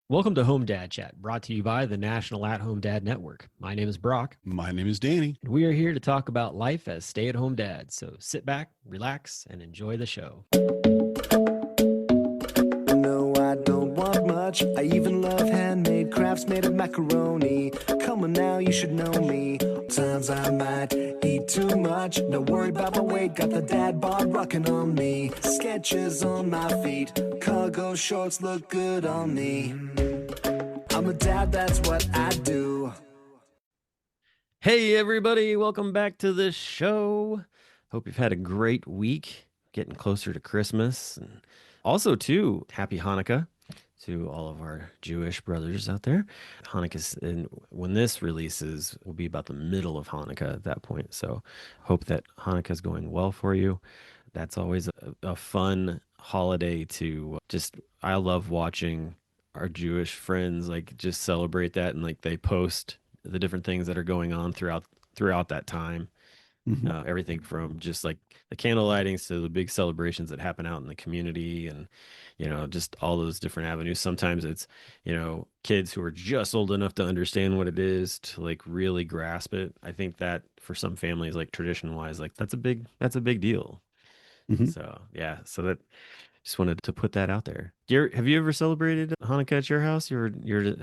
Welcome to Home Dad Chat, brought to you by the National At Home Dad Network. My name is Brock, My name is Danny. and we are here to talk about life as stay at home dads. So sit back, relax, and enjoy the show. No, I don't want much. I even love handmade crafts made of macaroni. Come on now, you should know me. Times I might eat too much. No worry about my weight, got the dad bod rocking on me. Sketches on my feet, cargo shorts look good on me. I'm a dad, that's what I do. Hey, everybody, welcome back to the show. Hope you've had a great week, getting closer to Christmas. And also, too, happy Hanukkah to all of our Jewish brothers out there. Hanukkah's, and when this releases, will be about the middle of Hanukkah at that point. So, hope that Hanukkah's going well for you. That's always a fun holiday to just, I love watching our Jewish friends like just celebrate that, and like they post the different things that are going on throughout that time. Everything from just like the candle lightings to the big celebrations that happen out in the community, and just all those different avenues. Sometimes it's kids who are just old enough to understand what it is to like really grasp it. I think that for some families, like tradition wise, like that's a big deal. Mhm. So yeah, so that just wanted to put that out there. Have you ever celebrated Hanukkah at your house? You're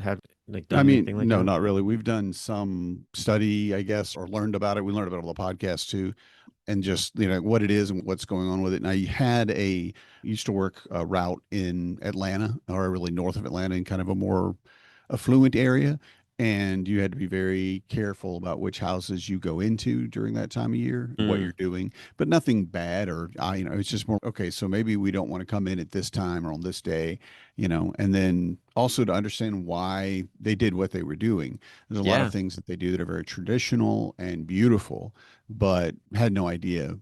have like I done mean, anything like no, that? not really. We've done some study, I guess, or learned about it. We learned about it on the podcast too, and just what it is and what's going on with it. And I used to work a route in Atlanta, or really north of Atlanta, in kind of a more affluent area, and you had to be very careful about which houses you go into during that time of year, what Mm, you're doing. But nothing bad, or it's just more okay. So maybe we don't want to come in at this time or on this day, and then also to understand why they did what they were doing. There's a lot of yeah, things that they do that are very traditional and beautiful, but had no idea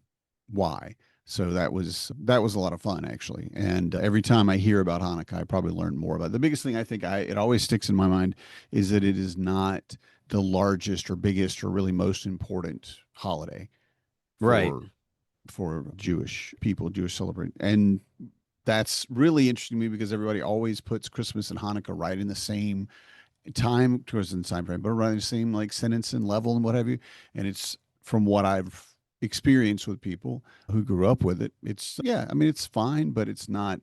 why. So that was a lot of fun actually. And every time I hear about Hanukkah, I probably learn more about it. The biggest thing I think it always sticks in my mind is that it is not the largest or biggest or really most important holiday right. for Jewish people, Jewish celebrate. And that's really interesting to me because everybody always puts Christmas and Hanukkah right in the same time, towards the time frame, but right in the same like sentence and level and what have you. And it's from what I've experienced with people who grew up with it. It's yeah, I mean it's fine, but it's not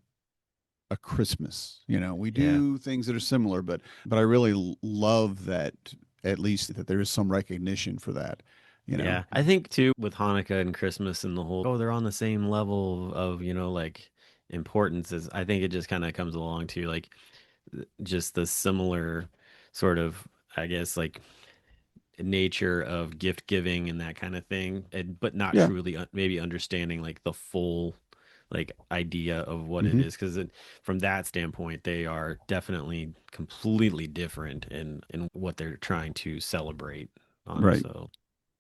a Christmas. We Yeah. do things that are similar, but I really love that at least that there is some recognition for that. You know. Yeah. I think too with Hanukkah and Christmas and the whole, oh, they're on the same level of, like importance, is I think it just kind of comes along to like just the similar sort of, I guess, like nature of gift giving and that kind of thing, but not Yeah. truly maybe understanding like the full like idea of what it Hmm. is, because from that standpoint they are definitely completely different in what they're trying to celebrate on. Right. So,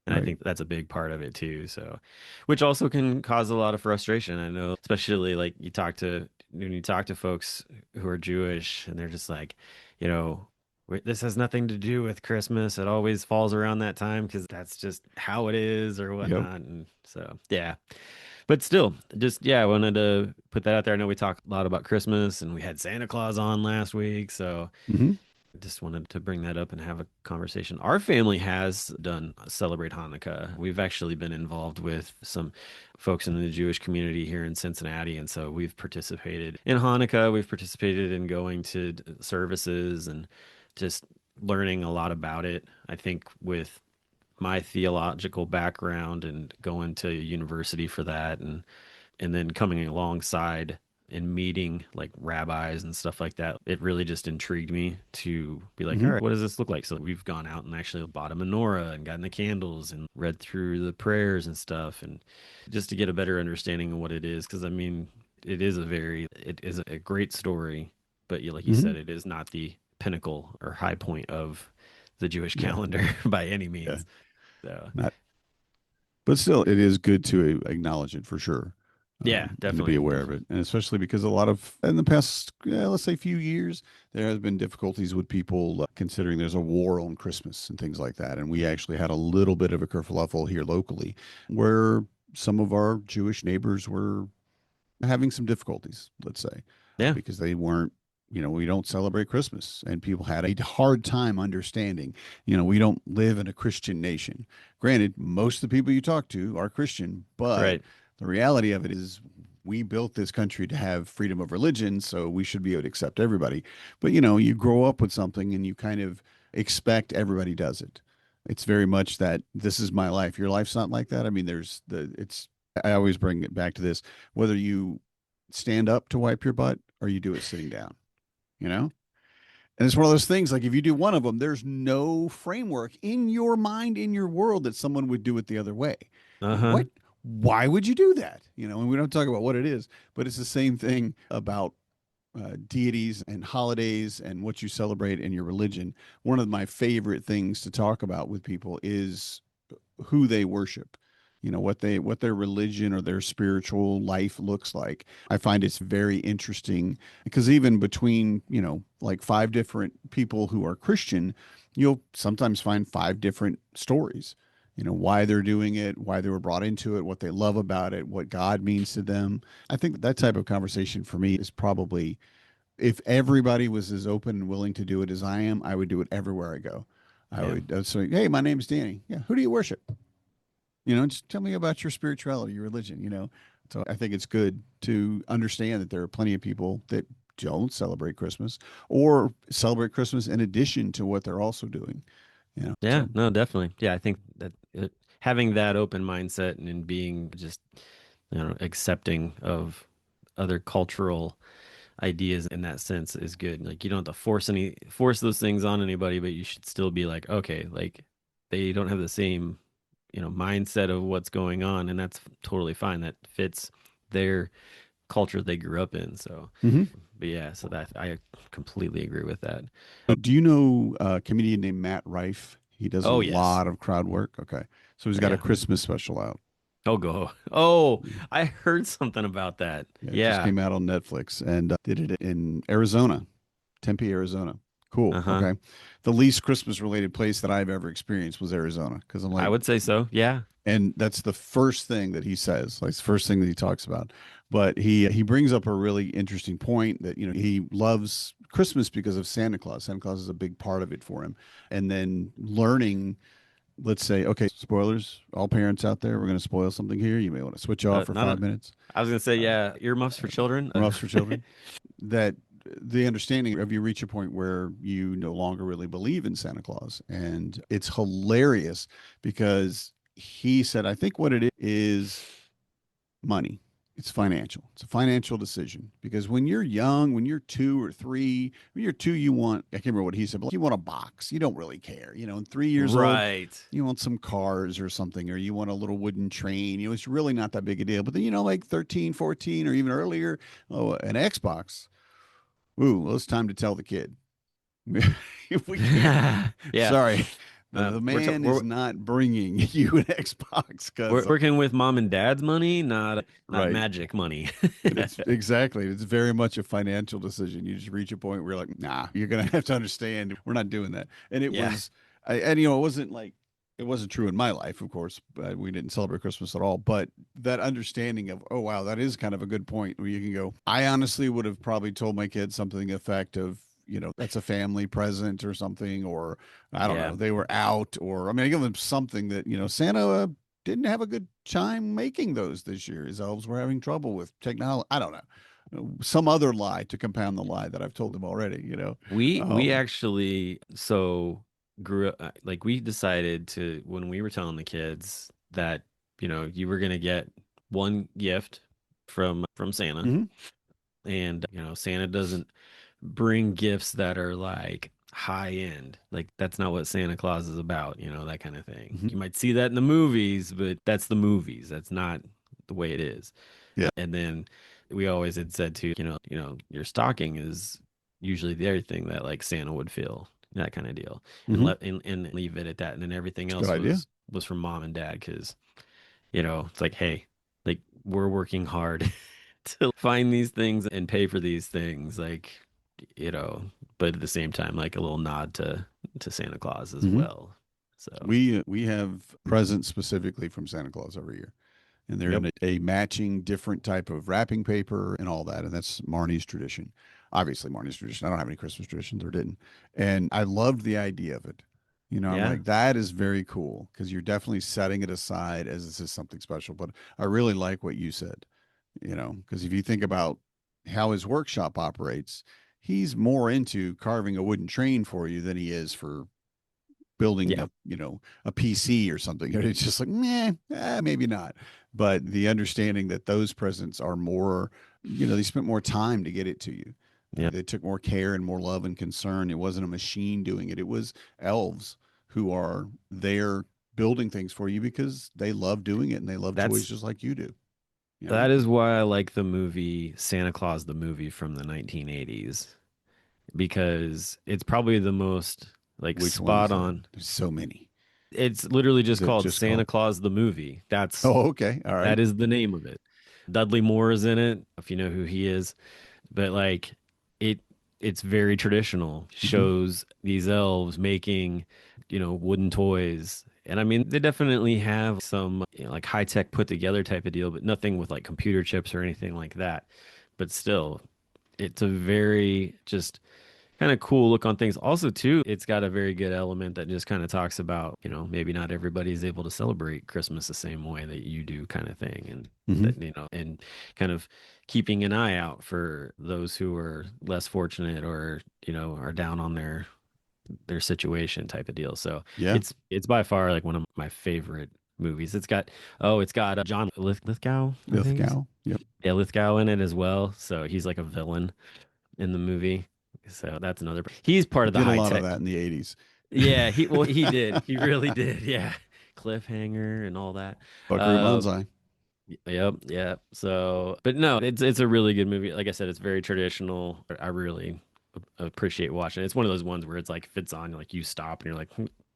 and I Right. think that's a big part of it too. So, which also can cause a lot of frustration. I know, especially like when you talk to folks who are Jewish and they're just like, you know, this has nothing to do with Christmas. It always falls around that time because that's just how it is or Yep. whatnot. And so, yeah. But still, just, yeah, I wanted to put that out there. I know we talk a lot about Christmas and we had Santa Claus on last week. So, Hmm. just wanted to bring that up and have a conversation. Our family has done celebrate Hanukkah. We've actually been involved with some folks in the Jewish community here in Cincinnati, and so we've participated in Hanukkah. We've participated in going to services and just learning a lot about it. I think with my theological background and going to university for that, and then coming alongside and meeting like rabbis and stuff like that, it really just intrigued me to be like, all Hmm. right, what does this look like? So we've gone out and actually bought a menorah and gotten the candles and read through the prayers and stuff, and just to get a better understanding of what it is. Because I mean, it is a great story, but like you Hmm. said, it is not the pinnacle or high point of the Jewish Yeah. calendar by any Yeah. means. So Not, but still, it is good to acknowledge it for sure. yeah, And to be definitely, aware of definitely. it. And especially because a lot of, in the past, let's say few years, there has been difficulties with people considering there's a war on Christmas and things like that. And we actually had a little bit of a kerfuffle here locally where some of our Jewish neighbors were having some difficulties, let's say, Yeah. because they weren't. we don't celebrate Christmas. And people had a hard time understanding, we don't live in a Christian nation. Granted, most of the people you talk to are Christian, but Right. the reality of it is we built this country to have freedom of religion, so we should be able to accept everybody. But you grow up with something and you kind of expect everybody does it. It's very much that this is my life. Your life's not like that. I mean, I always bring it back to this, whether you stand up to wipe your butt or you do it sitting down, you know? And it's one of those things like if you do one of them, there's no framework in your mind, in your world that someone would do it the other way. Uh-huh. What? Why would you do that? And we don't talk about what it is, but it's the same thing about deities and holidays and what you celebrate in your religion. One of my favorite things to talk about with people is who they worship. What their religion or their spiritual life looks like. I find it's very interesting because even between, like five different people who are Christian, you'll sometimes find five different stories. Why they're doing it, why they were brought into it, what they love about it, what God means to them. I think that type of conversation for me is probably, if everybody was as open and willing to do it as I am, I would do it everywhere I go. Yeah. I'd say, hey, my name's Danny. Yeah, who do you worship? Just tell me about your spirituality, your religion. So I think it's good to understand that there are plenty of people that don't celebrate Christmas or celebrate Christmas in addition to what they're also doing. Yeah, So no, definitely. Yeah, I think that having that open mindset and being just, accepting of other cultural ideas in that sense is good. Like you don't have to force those things on anybody, but you should still be like, okay, like they don't have the same, mindset of what's going on, and that's totally fine. That fits their culture they grew up in. So, Mhm. but yeah, so that I completely agree with that. Do you know a comedian named Matt Rife? He does a Oh yes. lot of crowd work. Okay. So he's got a Yeah. Christmas special out. Oh go. Oh, I heard something about that. Yeah, it just Yeah. came out on Netflix and did it in Arizona, Tempe, Arizona. Cool. Uh-huh. Okay. The least Christmas related place that I've ever experienced was Arizona because I'm I like, would say so. Yeah. and that's the first thing that he says, like the first thing that he talks about. But he brings up a really interesting point that he loves Christmas because of Santa Claus. Santa Claus is a big part of it for him, and then learning. Let's say, okay, spoilers. All parents out there, we're going to spoil something here. You may want to switch off for Not a, 5 minutes. I was gonna say, Uh, yeah, earmuffs for children. Muffs for children. That the understanding of you reach a point where you no longer really believe in Santa Claus. And it's hilarious because he said, I think what it is money. It's financial. It's a financial decision because when you're young, when you're 2 or 3, when you're two, I can't remember what he said, but you want a box. You don't really care. And 3 years old, Right. you want some cars or something, or you want a little wooden train. It's really not that big a deal. But then, like 13, 14, or even earlier, oh, an Xbox. Ooh, well, it's time to tell the kid. If we can't, Yeah. sorry, the We're, man we're is not bringing you an Xbox we're because, working with mom and dad's money, not right. magic money. It's exactly. It's very much a financial decision. You just reach a point where you're like, nah, you're gonna have to understand we're not doing that. And it Yeah. was, and it wasn't like it wasn't true in my life, of course. But we didn't celebrate Christmas at all. But that understanding of, oh wow, that is kind of a good point where you can go. I honestly would have probably told my kids something to the effect of, that's a family present or something, or I don't Yeah. know, they were out, or I mean, I give them something that Santa didn't have a good time making those this year. His elves were having trouble with technology. I don't know. Some other lie to compound the lie that I've told them already. We Um, actually so grew up like we decided to when we were telling the kids that, you were gonna get one gift from Santa. mhm, And, Santa doesn't bring gifts that are like high end. Like that's not what Santa Claus is about, that kind of thing. mhm. You might see that in the movies, but that's the movies. That's not the way it is. Yeah. And then we always had said too, your stocking is usually the other thing that like Santa would fill, that kind of deal. And Mhm. and leave it at that. And then everything It's a good else idea. was from mom and dad because, it's like, hey, like we're working hard to find these things and pay for these things, like, you know, but at the same time, like a little nod to Santa Claus as Mhm. well. So, We have presents specifically from Santa Claus every year, and they're yep. in a matching different type of wrapping paper and all that, and that's Marnie's tradition. obviously Marnie's tradition. I don't have any Christmas traditions or didn't. And I loved the idea of it. I'm Yeah, like, that is very cool because you're definitely setting it aside as this is something special. But I really like what you said, because if you think about how his workshop operates, he's more into carving a wooden train for you than he is for building yeah, a PC or something. It's just like, maybe not. But the understanding that those presents are more, they spent more time to get it to you. yeah. They took more care and more love and concern. It wasn't a machine doing it. It was elves who are there building things for you because they love doing it and they love toys That's just like you do. You know, that is why I like the movie Santa Claus the movie from the 1980s, because it's probably the most like which one is spot that? on. There's so many. It's literally Is just it called just Santa called? Claus the movie. Oh, okay. All right. That is the name of it. Dudley Moore is in it, if you know who he is. But like it it's very traditional. Hmm. Shows these elves making, wooden toys. And I mean, they definitely have some, like high tech put together type of deal, but nothing with like computer chips or anything like that. But still, it's a very just kind of cool look on things. Also, too, it's got a very good element that just kind of talks about, maybe not everybody's able to celebrate Christmas the same way that you do, kind of thing. And Hmm. that, and kind of keeping an eye out for those who are less fortunate or, are down on their situation type of deal. So Yeah. it's by far like one of my favorite movies. It's got John Lithgow, I think. Lithgow. Yep. Yeah, Lithgow in it as well. So he's like a villain in the movie. So that's another. He's part of the Did a high lot of tech. that in the 80s. Yeah, he did. He really did. Yeah, cliffhanger and all that. Buckaroo Uh, Banzai. yep, yeah. So, but no, it's a really good movie. Like I said, it's very traditional. I really appreciate watching it. It's one of those ones where it's like fits on, like you stop and you're like,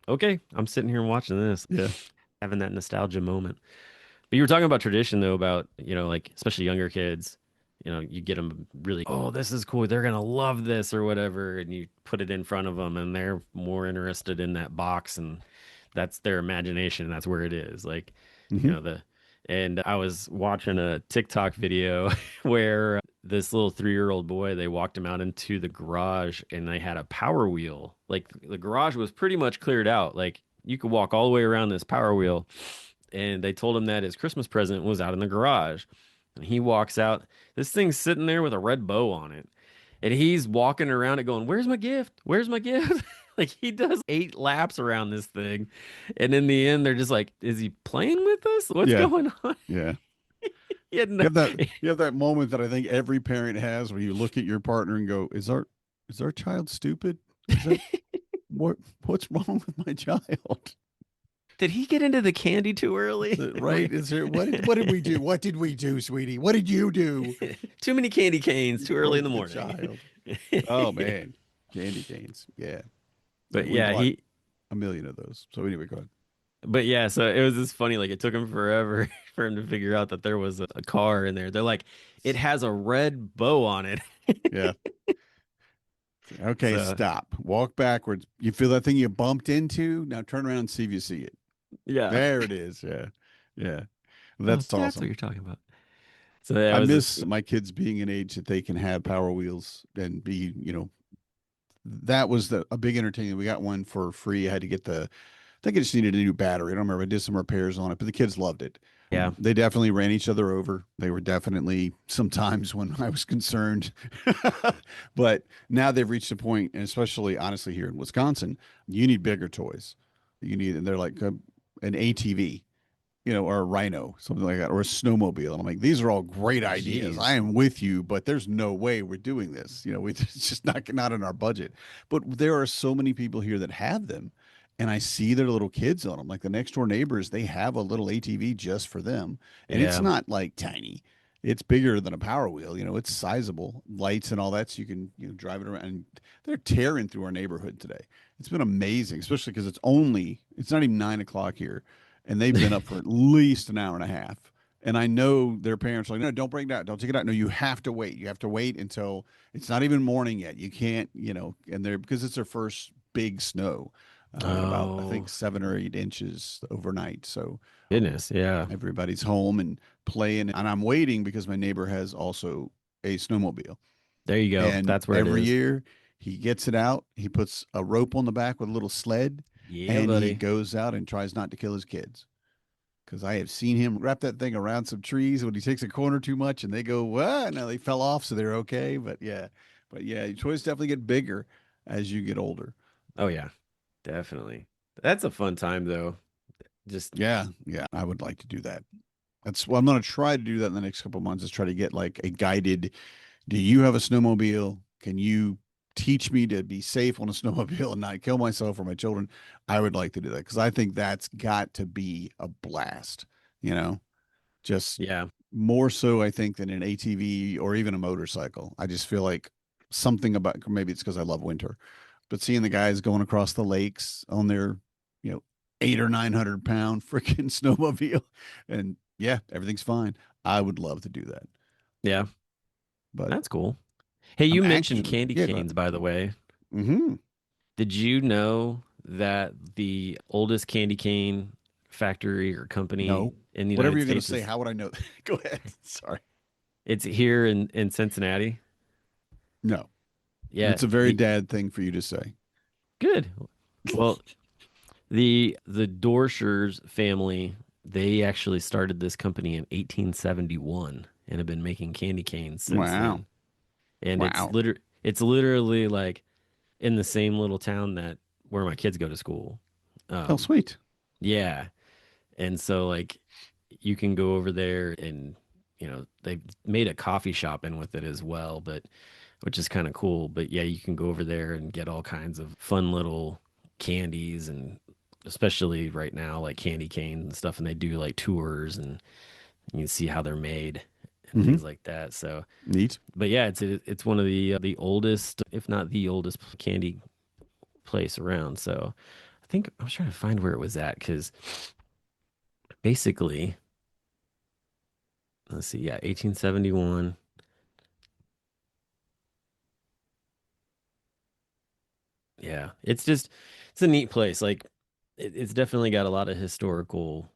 okay, I'm sitting here and watching this, Yeah. having that nostalgia moment. But you were talking about tradition though, about, like especially younger kids, you get them really, oh, this is cool. They're gonna love this or whatever, and you put it in front of them, and they're more interested in that box, and that's their imagination. That's where it is. Like, you Hmm. know, the and I was watching a TikTok video where this little 3-year-old boy, they walked him out into the garage and they had a power wheel. Like the garage was pretty much cleared out. Like you could walk all the way around this power wheel, and they told him that his Christmas present was out in the garage. And he walks out. This thing's sitting there with a red bow on it. And he's walking around it going, "Where's my gift? Where's my gift?" Like he does 8 laps around this thing. And in the end, they're just like, "Is he playing with us? What's Yeah. going on?" Yeah. He had no... You have that you have that moment that I think every parent has where you look at your partner and go, is our child stupid? Is that what's wrong with my child? Did he get into the candy too early? Right? Is there what did we do? What did we do, sweetie? What did you do? Too many candy canes You too early in the broke the morning. child. Oh man. Candy canes. Yeah. Yeah. But We yeah, bought he a million of those. So anyway, go ahead. But yeah, so it was just funny. Like it took him forever for him to figure out that there was a car in there. They're like, it has a red bow on it. Yeah. Okay, So stop. Walk backwards. You feel that thing you bumped into? Now turn around and see if you see it. yeah. There it is. Yeah. Yeah. Oh, That's that's what awesome. you're talking about. So yeah, it I was just miss my kids being an age that they can have Power Wheels and be, that was a big entertainment. We got one for free. I had to get I think I just needed a new battery. I don't remember. I did some repairs on it, but the kids loved it. yeah. They definitely ran each other over. They were definitely sometimes when I was concerned. But now they've reached a point, and especially honestly here in Wisconsin, you need bigger toys. And they're like an ATV, or a rhino, something like that, or a snowmobile. And I'm like, these are all great ideas. I Jeez. am with you, but there's no way we're doing this. It's just not in our budget. But there are so many people here that have them, and I see their little kids on them. Like the next door neighbors, they have a little ATV just for them, and it's Yeah. not like tiny. It's bigger than a Power Wheel. It's sizable, lights and all that, so you can drive it around. And they're tearing through our neighborhood today. It's been amazing, especially because it's not even 9 o'clock here, and they've been up for at least an hour and a half. And I know their parents are like, no, don't bring it out. Don't take it out. No, you have to wait. You have to wait until it's not even morning yet. You can't, and they're because it's their first big snow, about I think Oh, 7 or 8 inches overnight. So goodness. Yeah. everybody's home and playing. And I'm waiting because my neighbor has also a snowmobile. There you go. And That's where it every is. year he gets it out. He puts a rope on the back with a little sled, Yeah, and he buddy. goes out and tries not to kill his kids. Because I have seen him wrap that thing around some trees when he takes a corner too much, and they go, "What?" Now they fell off, so they're okay. But yeah, your toys definitely get bigger as you get older. Oh yeah, definitely. That's a fun time though. Just Yeah, yeah, I would like to do that. That's what I'm going to try to do that in the next couple of months. Is try to get like a guided. Do you have a snowmobile? Can you teach me to be safe on a snowmobile and not kill myself or my children? I would like to do that because I think that's got to be a blast. You know, just yeah. more so I think than an ATV or even a motorcycle. I just feel like something about maybe it's because I love winter, but seeing the guys going across the lakes on their, you know, 800 or 900 pound freaking snowmobile, and yeah, everything's fine. I would love to do that, Yeah. but That's cool. Hey, I'm you mentioned actually candy yeah. Go ahead. canes, by the way. Mm-hmm. Did you know that the oldest candy cane factory or company No, in the whatever United you're gonna States say. is How would I know? Go ahead. Sorry. it's here in Cincinnati? No, and Yeah. it's a very The dad thing for you to say. good. Well, the Dorschers family, they actually started this company in 1871 and have been making candy canes since Wow. then. And Wow. it's literally like in the same little town that where my kids go to school. Oh, Um, sweet. yeah. And so like you can go over there and they made a coffee shop in with it as well, but which is kind of cool. But yeah, you can go over there and get all kinds of fun little candies and especially right now like candy canes and stuff and they do like tours and you can see how they're made and Mm-hmm. things like that. So, Neat. but yeah, it's one of the oldest, if not the oldest candy place around. So, I think I was trying to find where it was at cuz basically, let's see, yeah, 1871. Yeah, it's a neat place. Like it's definitely got a lot of historical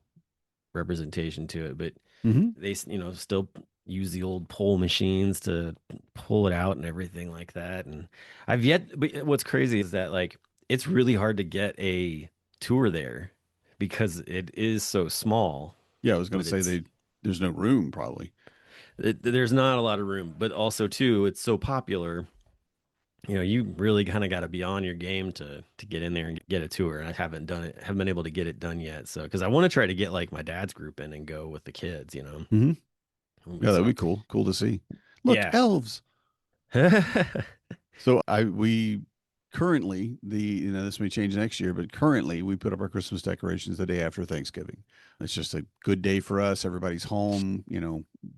representation to it, but Mm-hmm. they still use the old pole machines to pull it out and everything like that. And but what's crazy is that like it's really hard to get a tour there because it is so small, Yeah, I was gonna but say there's no room probably. there's not a lot of room, but also too, it's so popular. You really kind of got to be on your game to get in there and get a tour. And I haven't done it, haven't been able to get it done yet. So, because I want to try to get like my dad's group in and go with the kids. Mm-hmm. Yeah, that'd be So, cool. Cool to see. Look, yeah. elves. So we currently this may change next year, but currently we put up our Christmas decorations the day after Thanksgiving. It's just a good day for us. Everybody's home,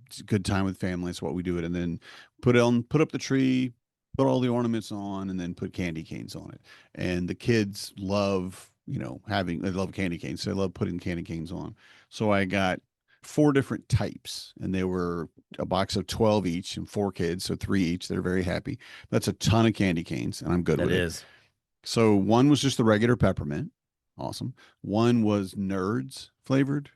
it's a good time with family. It's what we do it. And then put up the tree, put all the ornaments on, and then put candy canes on it. And the kids love, they love candy canes. So they love putting candy canes on. So I got four different types, and they were a box of 12 each and four kids, so three each. They're very happy. That's a ton of candy canes, and I'm good That with it. is. So one was just the regular peppermint. Awesome. One was nerds flavored,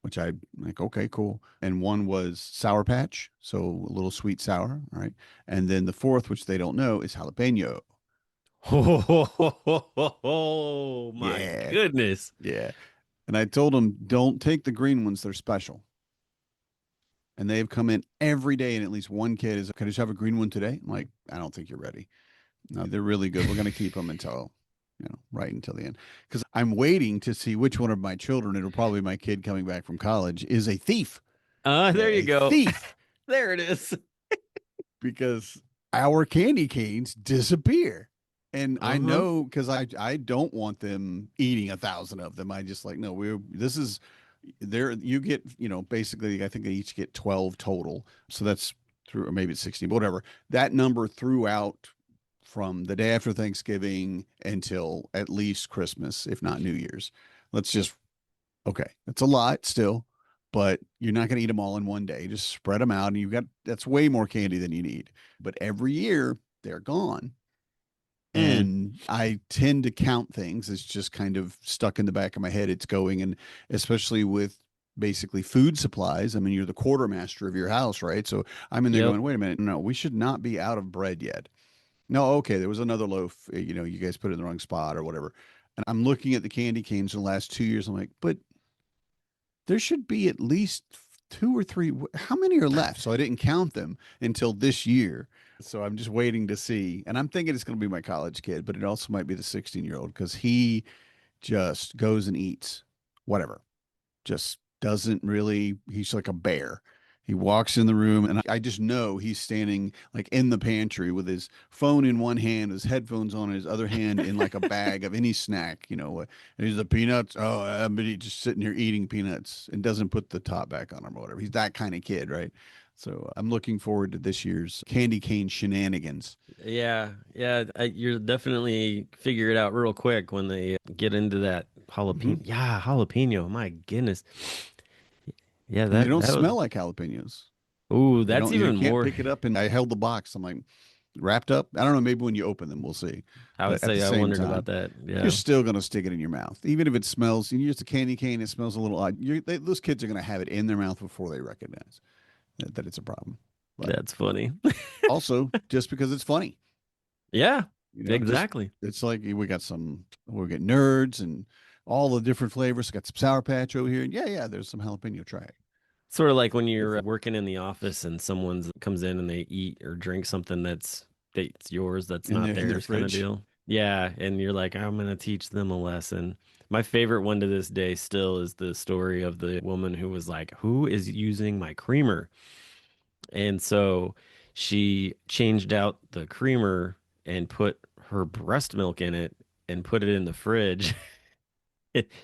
which I like, okay, cool. And one was Sour Patch, so a little sweet sour. All right. And then the fourth, which they don't know, is jalapeno. Oh, my Yeah. goodness. Yeah. And I told them, don't take the green ones. They're special. And they've come in every day, and at least one kid is, can I just have a green one today? I'm like, I don't think you're ready. No, they're really good. We're going to keep them until, right until the end. Because I'm waiting to see which one of my children, it'll probably be my kid coming back from college, is a thief. There you A go. thief. There it is. Because our candy canes disappear. And I Uh-huh. know because I don't want them eating 1,000 of them. I just like, no, this is there. You get, basically, I think they each get 12 total. So that's through, or maybe it's 16, but whatever. That number throughout from the day after Thanksgiving until at least Christmas, if not New Year's. Let's just, okay, that's a lot still, but you're not going to eat them all in one day. Just spread them out, and that's way more candy than you need. But every year they're gone. Mm. And I tend to count things. It's just kind of stuck in the back of my head. It's going, and especially with basically food supplies. I mean, you're the quartermaster of your house, right? So I'm in there Yep. going, wait a minute, no, we should not be out of bread yet. No, okay, there was another loaf, you guys put it in the wrong spot or whatever. And I'm looking at the candy canes in the last 2 years. I'm like, but there should be at least two or three. How many are left? So I didn't count them until this year. So I'm just waiting to see. And I'm thinking it's going to be my college kid, but it also might be the 16-year-old because he just goes and eats whatever, just doesn't really, he's like a bear. He walks in the room and I just know he's standing like in the pantry with his phone in one hand, his headphones on his other hand in like a bag of any snack, and he's the peanuts. Oh, but he's just sitting here eating peanuts and doesn't put the top back on him or whatever. He's that kind of kid, right? So I'm looking forward to this year's candy cane shenanigans. Yeah, yeah, you're definitely figure it out real quick when they get into that Hmm. jalapeno. Yeah, jalapeno. My goodness. Yeah, And they that don't that was. smell like jalapenos. Ooh, They that's don't, you even can't more. pick it up. And I held the box. I'm like, wrapped up. I don't know. Maybe when you open them, we'll see. I would But at the say I same wondered about time, that. you're Yeah, still going to stick it in your mouth, even if it smells. You use a candy cane, it smells a little odd. Those kids are going to have it in their mouth before they recognize that it's a problem. But that's funny. also, just because it's funny, Yeah, just exactly. it's like we get nerds and all the different flavors. Got some Sour Patch over here, and yeah, there's some jalapeno. Try it. Sort of like when you're It's working in the office and someone comes in and they eat or drink something that's yours that's in not their theirs kind of fridge. deal. Yeah, and you're like, I'm gonna teach them a lesson. My favorite one to this day still is the story of the woman who was like, "Who is using my creamer?" And so she changed out the creamer and put her breast milk in it and put it in the fridge.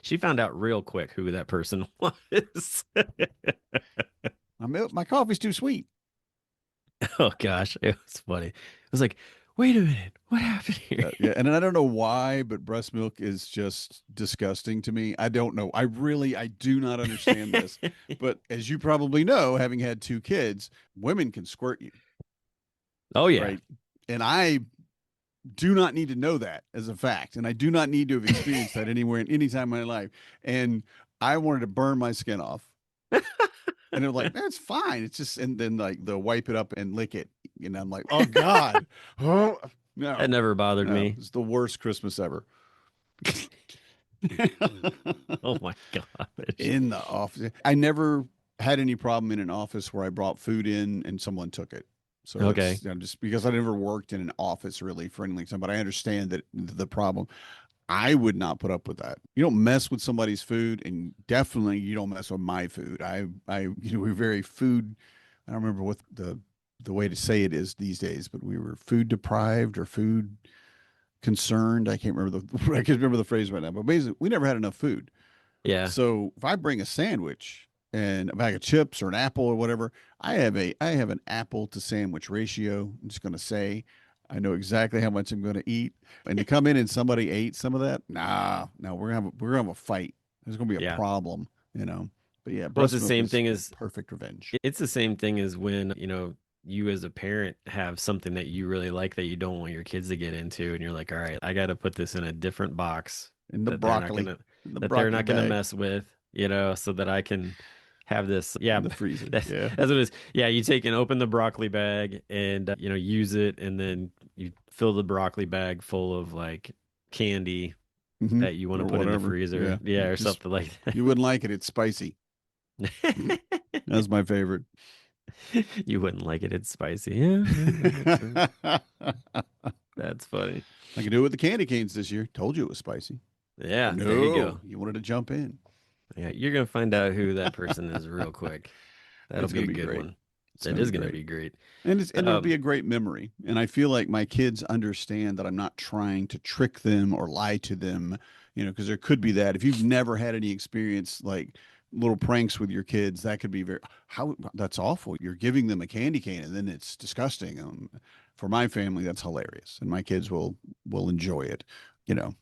She found out real quick who that person was. My coffee's too sweet. Oh gosh, it was funny. I was like, wait a minute, what happened here? Yeah, and I don't know why, but breast milk is just disgusting to me. I don't know. I do not understand this. But as you probably know, having had two kids, women can squirt you, Oh yeah. right? And I do not need to know that as a fact, and I do not need to have experienced that anywhere in any time in my life. And I wanted to burn my skin off, and they're like, "That's fine. It's just," and then like they'll wipe it up and lick it, and I'm like, "Oh God, oh That no, never bothered no, me. it's the worst Christmas ever." Oh my gosh. In the office. I never had any problem in an office where I brought food in and someone took it. So Okay. that's just because I never worked in an office really for any length of time, but I understand that the problem. I would not put up with that. You don't mess with somebody's food, and definitely you don't mess with my food. We're very food. I don't remember what the way to say it is these days, but we were food deprived or food concerned. I can't remember I can't remember the phrase right now, but basically we never had enough food. Yeah. So if I bring a sandwich and a bag of chips or an apple or whatever, I have an apple to sandwich ratio. I'm just going to say I know exactly how much I'm going to eat. And to come in and somebody ate some of that, nah, no, we're gonna have a fight. There's going to be a Yeah. problem, you know. But yeah, Well, it's breast the milk same is thing as perfect revenge. it's the same thing as when, you as a parent have something that you really like that you don't want your kids to get into, and you're like, all right, I got to put this in a different box And that they're not gonna the that they're broccoli not gonna bag mess with, so that I can have this. Yeah, in the freezer. that's Yeah. that's what it is. Yeah, you take and open the broccoli bag and use it, and then you fill the broccoli bag full of like candy Hmm. that you want to Or put in the whatever. freezer. Yeah. Yeah, or Just something like you wouldn't like it. It's spicy. that. That's my favorite. You wouldn't like it. It's spicy. Yeah, yeah, yeah, that's true. I That's funny. can do it with the candy canes this year. Told you it was spicy. But Yeah, there you no, go. you wanted to jump in. Yeah, you're gonna find out who that person is real quick. That'll It's be going a to be good great. one. It's That going to is be gonna great. be great. And it'll be Um, a great memory. And I feel like my kids understand that I'm not trying to trick them or lie to them, because there could be that. If you've never had any experience like little pranks with your kids, that could be how that's awful. You're giving them a candy cane and then it's disgusting. For my family, that's hilarious. And my kids will enjoy it, you know,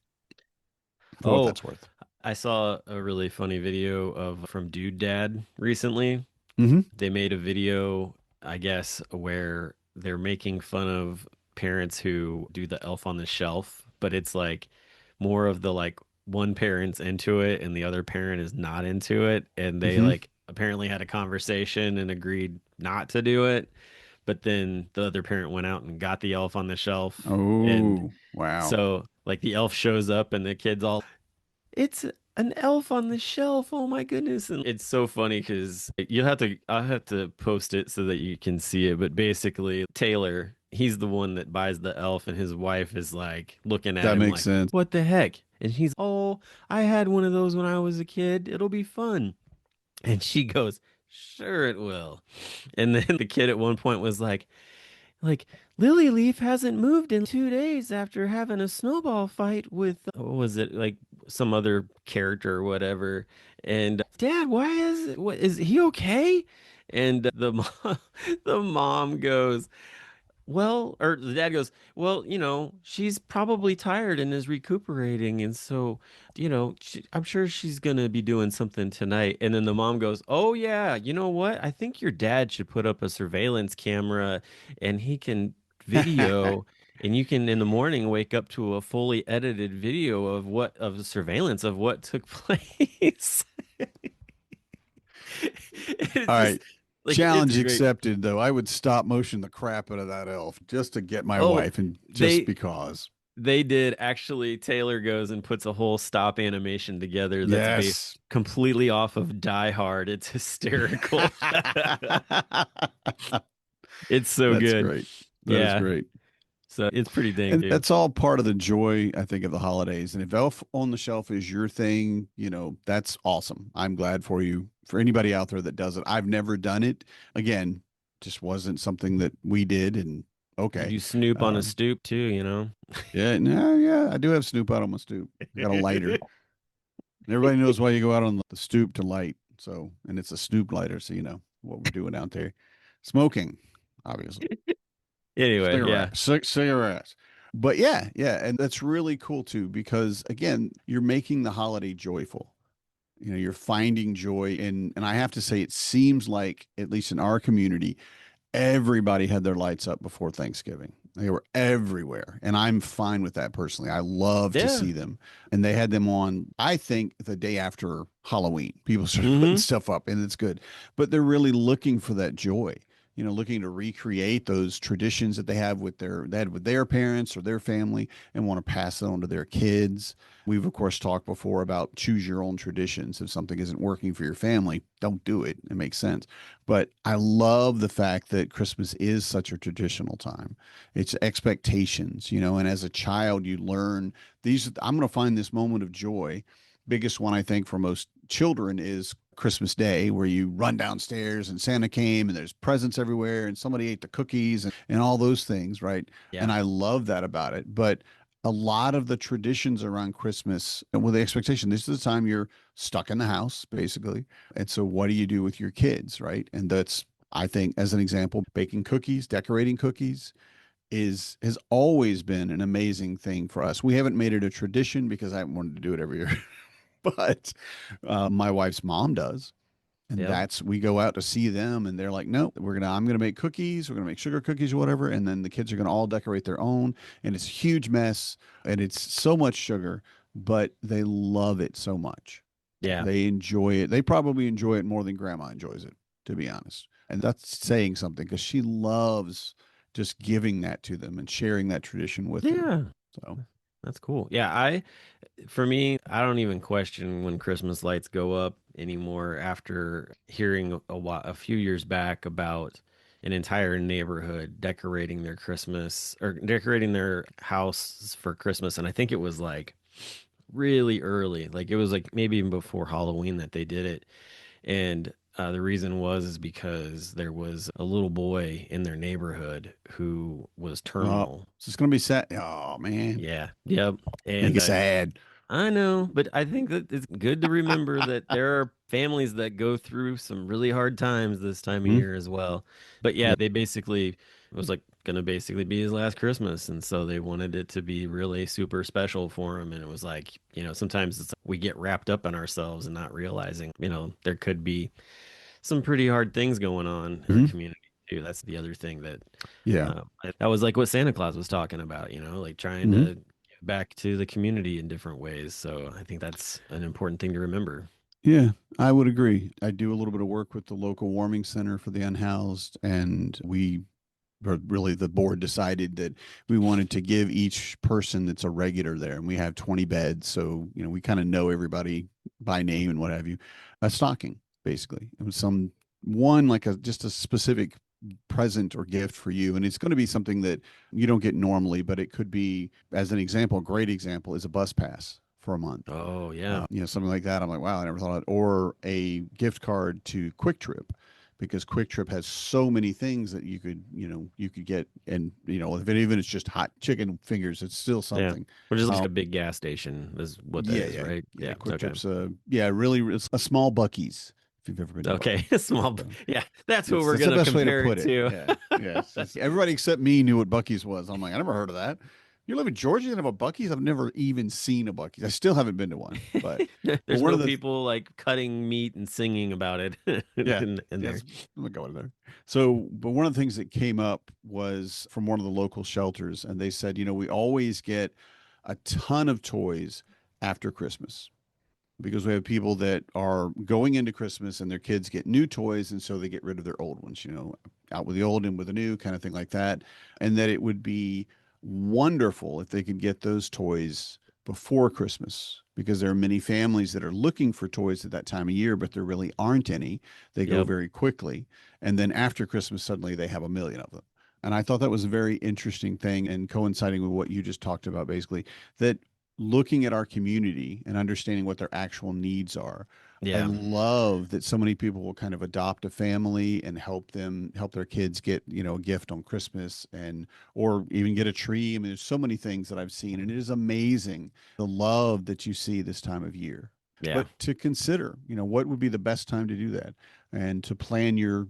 for what oh, that's worth. I saw a really funny video of from Dude Dad recently. Hmm. They made a video, I guess, where they're making fun of parents who do the Elf on the Shelf, but it's like more of the like one parent's into it and the other parent is not into it, and they Hmm. like apparently had a conversation and agreed not to do it. But then the other parent went out and got the elf on the shelf, and Oh, wow. so like the elf shows up and the kids all, it's an elf on the shelf. Oh my goodness. And it's so funny because I'll have to post it so that you can see it. But basically, Taylor, he's the one that buys the elf, and his wife is like looking at That him makes like, sense. what the heck? And he's, oh, I had one of those when I was a kid. It'll be fun. And she goes, sure it will. And then the kid at one point was like Lily Leaf hasn't moved in 2 days after having a snowball fight with what was it, like some other character or whatever. And Dad, why is it? What is he okay? And the mom, the mom goes, well, or the dad goes, well, she's probably tired and is recuperating. And so, I'm sure she's going to be doing something tonight. And then the mom goes, oh, yeah, you know what? I think your dad should put up a surveillance camera and he can video. And you can in the morning wake up to a fully edited video of the surveillance of what took place. All It's right. just like it's Challenge great. accepted, though. I would stop motion the crap out of that elf just to get my Oh, wife and just they because. They did actually. Taylor goes and puts a whole stop animation together that's based Yes. completely off of Die Hard. It's hysterical. It's so That's good. great. That is Yeah. great. So it's pretty dang And cute. that's all part of the joy, I think, of the holidays. And if Elf on the Shelf is your thing, that's awesome. I'm glad for you. For anybody out there that does it, I've never done it. Again, just wasn't something that we did. And Did okay. you snoop on a Um, stoop too? yeah, no, yeah, I do have Snoop out on my stoop. I got a lighter. And everybody knows why you go out on the stoop to light. So, and it's a Snoop lighter. So, you know what we're doing out there. Smoking, obviously. Anyway, yeah. Cigarettes. But yeah, yeah, and that's really cool too because again, you're making the holiday joyful. You're finding joy in, and I have to say, it seems like at least in our community, everybody had their lights up before Thanksgiving. They were everywhere, and I'm fine with that personally. I love to Yeah. see them, and they had them on. I think the day after Halloween, people started putting Hmm. stuff up, and it's good. But they're really looking for that joy. Looking to recreate those traditions that they had with their parents or their family, and want to pass it on to their kids. We've of course talked before about choose your own traditions. If something isn't working for your family, don't do it. It makes sense. But I love the fact that Christmas is such a traditional time. It's expectations, and as a child, you learn these. I'm going to find this moment of joy. Biggest one, I think, for most children is Christmas Day, where you run downstairs and Santa came and there's presents everywhere and somebody ate the cookies and all those things, right? And Yeah. I love that about it. But a lot of the traditions around Christmas, and with the expectation, this is the time you're stuck in the house, basically, and so, what do you do with your kids, right? And that's, I think, as an example, baking cookies, decorating cookies has always been an amazing thing for us. We haven't made it a tradition because I haven't wanted to do it every year, but my wife's mom does. And Yep. we go out to see them, and they're like, no, I'm gonna make cookies, we're gonna make sugar cookies or whatever, and then the kids are gonna all decorate their own, and it's a huge mess, and it's so much sugar, but they love it so much. Yeah. They enjoy it. They probably enjoy it more than grandma enjoys it, to be honest. And that's saying something because she loves just giving that to them and sharing that tradition with them. Yeah. So, That's cool. Yeah, for me, I don't even question when Christmas lights go up anymore after hearing a few years back about an entire neighborhood decorating their Christmas or decorating their house for Christmas. And I think it was like really early. Like it was like maybe even before Halloween that they did it. And the reason is because there was a little boy in their neighborhood who was terminal. so it's gonna be sad. Oh man, Yeah. Yep. make And it sad. I know, but I think that it's good to remember that there are families that go through some really hard times this time of Hmm. year as well. But yeah, Yep. they basically it was like gonna basically be his last Christmas, and so they wanted it to be really super special for him. And it was like, sometimes it's we get wrapped up in ourselves and not realizing, there could be some pretty hard things going on in our Hmm. community too. That's the other thing that Yeah. that was like what Santa Claus was talking about, like trying Hmm. to give back to the community in different ways. So I think that's an important thing to remember. Yeah, I would agree. I do a little bit of work with the local warming center for the unhoused, and or really the board decided that we wanted to give each person that's a regular there, and we have 20 beds, so we kind of know everybody by name and what have you, a stocking basically. It was some one like a just a specific present or gift for you, and it's going to be something that you don't get normally, but it could be, as an example, a great example is a bus pass for a month. Oh, yeah. Something like that. I'm like, wow, I never thought of it. Or a gift card to Quick Trip, because Quick Trip has so many things that you could get, and if it even it's just hot chicken fingers, it's still Yeah. something. Which is like Um, a big gas station is what that yeah, is, yeah, right? yeah. Yeah. Quick Okay. Trip's really it's a small Bucky's if you've ever been to Okay. Bucky's. Small. Yeah. That's what we're That's the going to best way to compare it put it. to. Yeah, yeah. Everybody except me knew what Bucky's was. I'm like, I never heard of that. You live in Georgia and have a Bucky's? I've never even seen a Bucky's. I still haven't been to one, but There's one no of the people like cutting meat and singing about it yeah, in there. yes, I'm gonna go in there. So, but one of the things that came up was from one of the local shelters, and they said, we always get a ton of toys after Christmas, because we have people that are going into Christmas and their kids get new toys, and so they get rid of their old ones, out with the old and with the new kind of thing like that. And that it would be wonderful if they could get those toys before Christmas, because there are many families that are looking for toys at that time of year, but there really aren't any. They go Yep. very quickly. And then after Christmas, suddenly they have a million of them. And I thought that was a very interesting thing, and coinciding with what you just talked about, basically, that looking at our community and understanding what their actual needs are. I Yeah. love that so many people will kind of adopt a family and help their kids get, a gift on Christmas, and or even get a tree. I mean, there's so many things that I've seen, and it is amazing the love that you see this time of year. Yeah. But to consider, what would be the best time to do that, and to plan your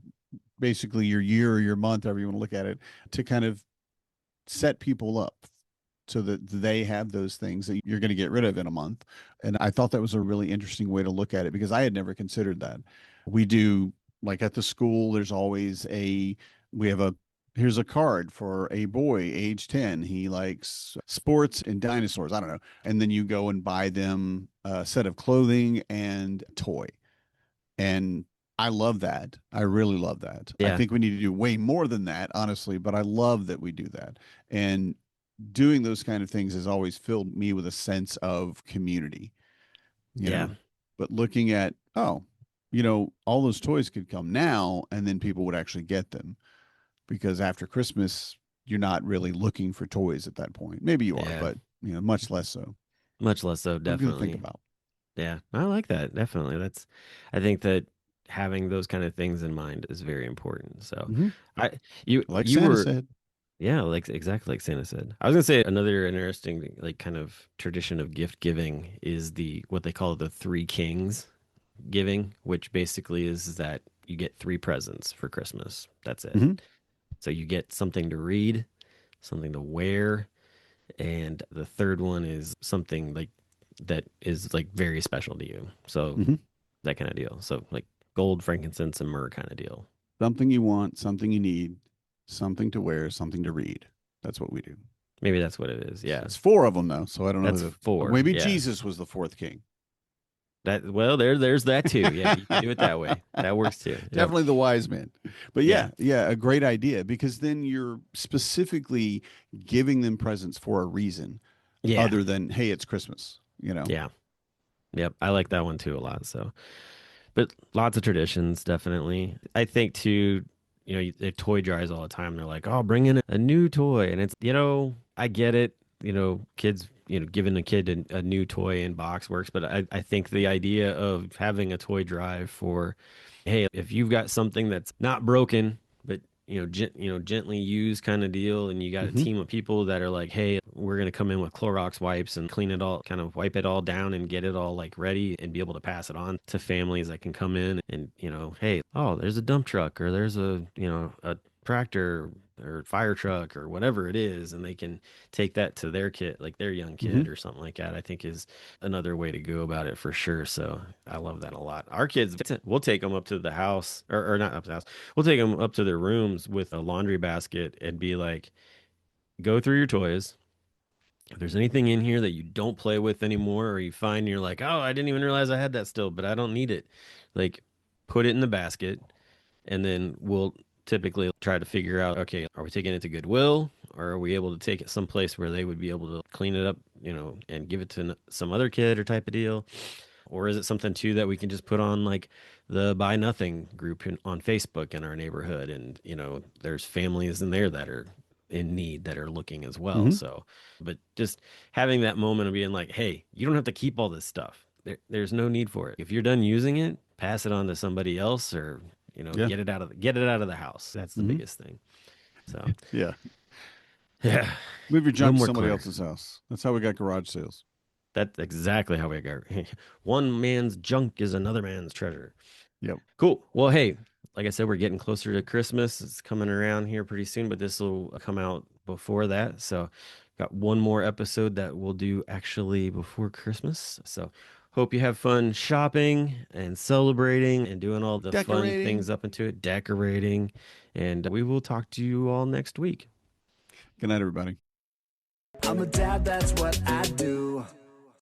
basically your year or your month, however you want to look at it, to kind of set people up so that they have those things that you're going to get rid of in a month. And I thought that was a really interesting way to look at it, because I had never considered that. We do, like at the school, there's always we have a, here's a card for a boy age 10. He likes sports and dinosaurs. I don't know. And then you go and buy them a set of clothing and toy. And I love that. I really love that. I Yeah. think we need to do way more than that, honestly, but I love that we do that. And doing those kind of things has always filled me with a sense of community, you Yeah. know. But looking at, all those toys could come now, and then people would actually get them, because after Christmas, you're not really looking for toys at that point. Maybe you are, Yeah. but much less so. Much less so, Something to think definitely. about. Yeah. I like that. Definitely. I think that having those kind of things in mind is very important. So Hmm. I, you, Like you Santa were, said. yeah, like exactly like Santa said. I was gonna say another interesting, like kind of tradition of gift giving is what they call the three kings giving, which basically is that you get three presents for Christmas. That's it. Hmm. So you get something to read, something to wear, and the third one is something like that is like very special to you. So Hmm. that kind of deal. So like gold, frankincense, and myrrh kind of deal. Something you want, something you need, something to wear, something to read. That's what we do. Maybe that's what it is. Yeah. It's four of them though, so I don't know That's four. maybe Yeah. Jesus was the fourth king. There's that too. Yeah, you can do it that way. That works too. Yep. Definitely the wise man. But Yeah. yeah, a great idea, because then you're specifically giving them presents for a reason Yeah. other than, hey, it's Christmas. Yeah. Yep. I like that one too a lot. So, but lots of traditions, definitely. I think too, they toy drives all the time. They're like, oh, bring in a new toy. And it's, I get it. Kids, giving a kid a new toy in box works. But I think the idea of having a toy drive for, hey, if you've got something that's not broken, but gently used kind of deal, and you got a Hmm. team of people that are like, hey, we're gonna come in with Clorox wipes and clean it all, kind of wipe it all down and get it all like ready and be able to pass it on to families that can come in and hey, oh, there's a dump truck, or there's a tractor or fire truck or whatever it is, and they can take that to their kid, like their young Hmm. kid or something like that. I think is another way to go about it for sure. So I love that a lot. Our kids, we'll take them up to the house, or not up to the house. We'll take them up to their rooms with a laundry basket and be like, go through your toys, If there's anything in here that you don't play with anymore, or you find you're like, oh, I didn't even realize I had that still, but I don't need it, like put it in the basket, and then we'll typically try to figure out, okay, are we taking it to Goodwill, or are we able to take it someplace where they would be able to clean it up, and give it to some other kid or type of deal? Or is it something too that we can just put on like the Buy Nothing group on Facebook in our neighborhood? And, there's families in there that are in need that are looking as well. Mhm. So, but just having that moment of being like, hey, you don't have to keep all this stuff. There's no need for it. If you're done using it, pass it on to somebody else, or, Yeah. get it out of the house. That's the Mhm. biggest thing. So, Yeah. yeah, Move your no junk to more somebody clutter. else's house. That's how we got garage sales. That's exactly how we got. One man's junk is another man's treasure. Yep. Cool. Well, hey, like I said, we're getting closer to Christmas. It's coming around here pretty soon, but this will come out before that. So, got one more episode that we'll do actually before Christmas. So, hope you have fun shopping and celebrating and doing all the fun Decorating. things up into it, decorating. And we will talk to you all next week. Good night, everybody. I'm a dad, that's what I do.